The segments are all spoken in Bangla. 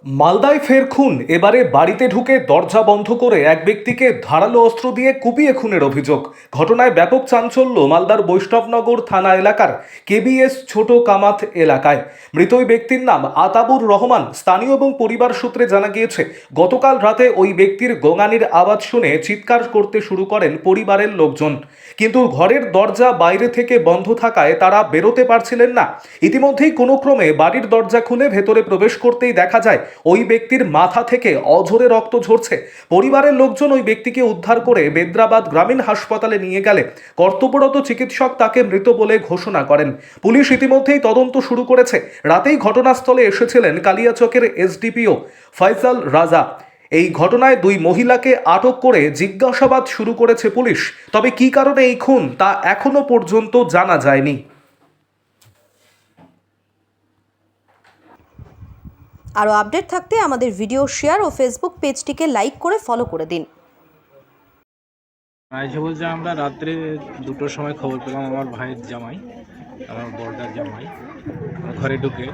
মালদায় ফের খুন। এবারে বাড়িতে ঢুকে দরজা বন্ধ করে এক ব্যক্তিকে ধারালো অস্ত্র দিয়ে কুপিয়ে খুনের অভিযোগ। ঘটনায় ব্যাপক চাঞ্চল্য মালদার বৈষ্ণবনগর থানা এলাকার কেবিএস ছোট কামাথ এলাকায়। মৃত ওই ব্যক্তির নাম আতাবুর রহমান। স্থানীয় এবং পরিবার সূত্রে জানা গিয়েছে, গতকাল রাতে ওই ব্যক্তির গোঙানির আওয়াজ শুনে চিৎকার করতে শুরু করেন পরিবারের লোকজন, কিন্তু ঘরের দরজা বাইরে থেকে বন্ধ থাকায় তারা বেরোতে পারছিলেন না। ইতিমধ্যেই কোনো ক্রমে বাড়ির দরজা খুলে ভেতরে প্রবেশ করতেই দেখা যায় ওই ব্যক্তির মাথা থেকে অঝরে রক্ত ঝরছে। পরিবারের লোকজন ওই ব্যক্তিকে উদ্ধার করে বেদ্রাবাদ গ্রামীণ হাসপাতালে নিয়ে গেলে কর্তব্যরত চিকিৎসক তাকে মৃত বলে ঘোষণা করেন। পুলিশ ইতিমধ্যেই তদন্ত শুরু করেছে। রাতেই ঘটনাস্থলে এসেছিলেন কালিয়াচকের এসডিপিও ফয়সাল রাজা। এই ঘটনায় দুই মহিলাকে আটক করে জিজ্ঞাসাবাদ শুরু করেছে পুলিশ। তবে কী কারণে এই খুন তা এখনো পর্যন্ত জানা যায়নি। আরও আপডেট থাকতে আমাদের ভিডিও শেয়ার ও ফেসবুক পেজটিকে লাইক করে ফলো করে দিন। বলছে আমরা রাত্রে 2টোর সময় খবর পেলাম আমার ভাইয়ের জামাই, আমার বড়দার জামাই ঘরে ঢুকে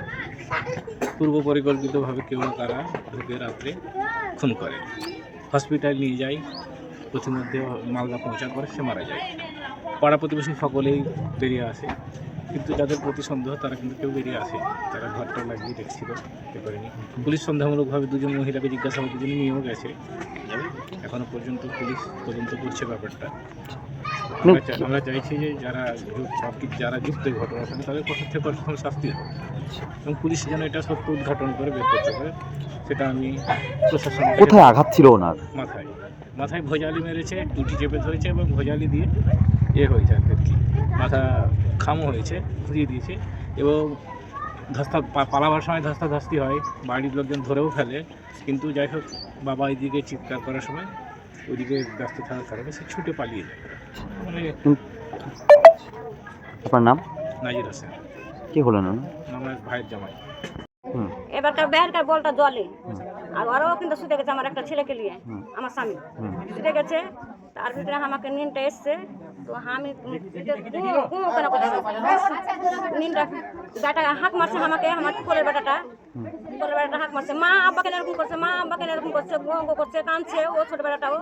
পূর্ব পরিকল্পিতভাবে কেউ তারা ঢুকে রাত্রে খুন করে। হসপিটাল নিয়ে যায়, প্রতিমধ্যে মালদা পৌঁছার পরে সে মারা যায়। পাড়া প্রতিবেশী সকলেই বেরিয়ে আসে, কিন্তু যাদের প্রতি সন্দেহ তারা কিন্তু কেউ বেরিয়ে আসে। তারা ঘরটা লাগিয়ে দেখছিল, এ করেনি। পুলিশ সন্দেহমূলকভাবে দুজন মহিলাকে জিজ্ঞাসাবাদের জন্য নিয়েও গেছে। এখনো পর্যন্ত পুলিশ তদন্ত করছে ব্যাপারটা। আমরা চাইছি যে যারা যুক্ত এই ঘটনার সঙ্গে তাদের কঠোর থেকে কঠোর শাস্তি হবে এবং পুলিশ যেন এটা সত্য উদ্ঘাটন করে বের করতে পারে, সেটা আমি প্রশাসন। কোথায় আঘাত ছিল ওনার? মাথায় ভোজালি মেরেছে, টুটি চেপে ধরেছে এবং ভোজালি দিয়ে হয়েছে আর কি, মাথা খামো হয়েছে, ঘুরিয়ে দিয়েছে এবং পালাবার সময় ধস্তাধস্তি হয়, বাড়ির লোকজন ধরেও ফেলে। কিন্তু যাই হোক, বাবা এইদিকে চিৎকার করার সময় ওইদিকে ব্যস্ত থাকার কারণে সে ছুটে পালিয়ে যায়। মানে আপনার নাম? নাজির হোসেন। কি হলেন? আমার ভাইয়ের জামাই। এবারকার বেহারকার বলটা জলে আর ওরাও কিন্তু শুতে গেছে আমার একটা ছেলেকে নিয়ে, আমার স্বামী শুতে গেছে। তার ভিতরে আমাকে নিনটা এসছে, তো আমি নিনটা বেটা হাঁক মারছে আমাকে, আমার কোলের বেটাটা হাঁক মারছে, মা আব্বাকে এরকম করছে, মা আব্বাকে এরকম করছে, গো করছে, কাঁদছে ও ছোট বেটাটাও।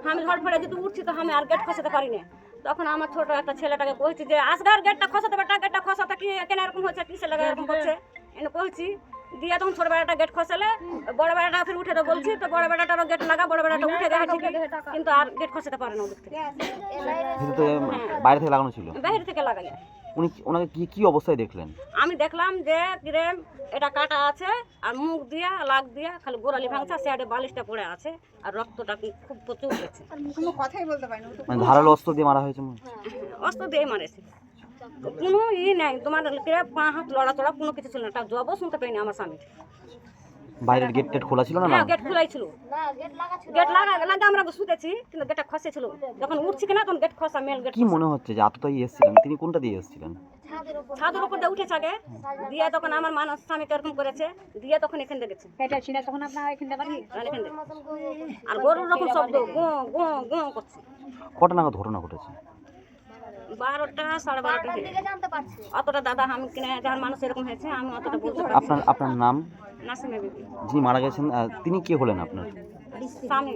আমি ঝড় ফেলে যদি উঠছি তো আমি আর গেট খসাতে পারি না। তখন আমার ছোট একটা ছেলেটাকে কইছি যে আসগার গেটটা খসাতে, বেটা গেটটা খসাতে, কি কেন এরকম হচ্ছে, কি ছেলে এরকম করছে এনে কইছি। দিয়ে তখন ছোট বেড়াটা গেট খসালে বড় বেড়াটা ফের উঠে তো বলছি, তো বড় বেড়াটারও গেট লাগা, বড় বেড়াটা উঠে দেয় ঠিকই, কিন্তু আর গেট খসাতে পারে না ওদিক থেকে। বাইরে থেকে লাগানো ছিল? বাইরে থেকে লাগাই। ওনাকে কি অবস্থায় দেখলেন? আমি দেখলাম যে কিরেম এটা কাটা আছে আর মুখ দিয়া লাগ দিয়া খালি গোড়ালি ভাঙছে, সাইডে বালিশটা পড়ে আছে আর রক্তটা খুব প্রচুর গেছে। কোনো কথাই বলতে পারি না। মানে ধারালো অস্ত্র দিয়ে মারা হয়েছে? অস্ত্র দিয়ে মারেছে, কোনো নাই তোমার পা হাত লড়াচড়া কোনো কিছু ছিল না, তার জবও শুনতে পাইনি আমার স্বামী। বাইরের গেট খোলা ছিল না? গেট খোলাই ছিল, গেট লাগা আমরা শুতেছি, কিন্তু গেটটা খসে ছিল। যখন উঠছি কিনা তখন গেট খসা, মেল গেট। কি মনে হচ্ছে যে আততায়ী এসেছিলেন? তিনি কোনটা দিয়ে এসেছিলেন? ছাদের উপর দিয়ে উঠেছে আগে, দিয়ে তখন আমার মানুষ স্বামীকে এরকম করেছে, দিয়ে তখন এখানে দেখেছে তখন আপনার এখানে আর গরুর রকম শব্দ গো গো গো করছে। কটা নাগাদ ঘটনা ঘটেছে? 12টা 12:30। অতটা দাদা আমি কিনে যার মানুষ এরকম হয়েছে আমি অতটা বলতে পারি। আপনার নাম? নাসিমা বিবি। যিনি মারা গেছেন তিনি কে হলেন আপনার স্বামী?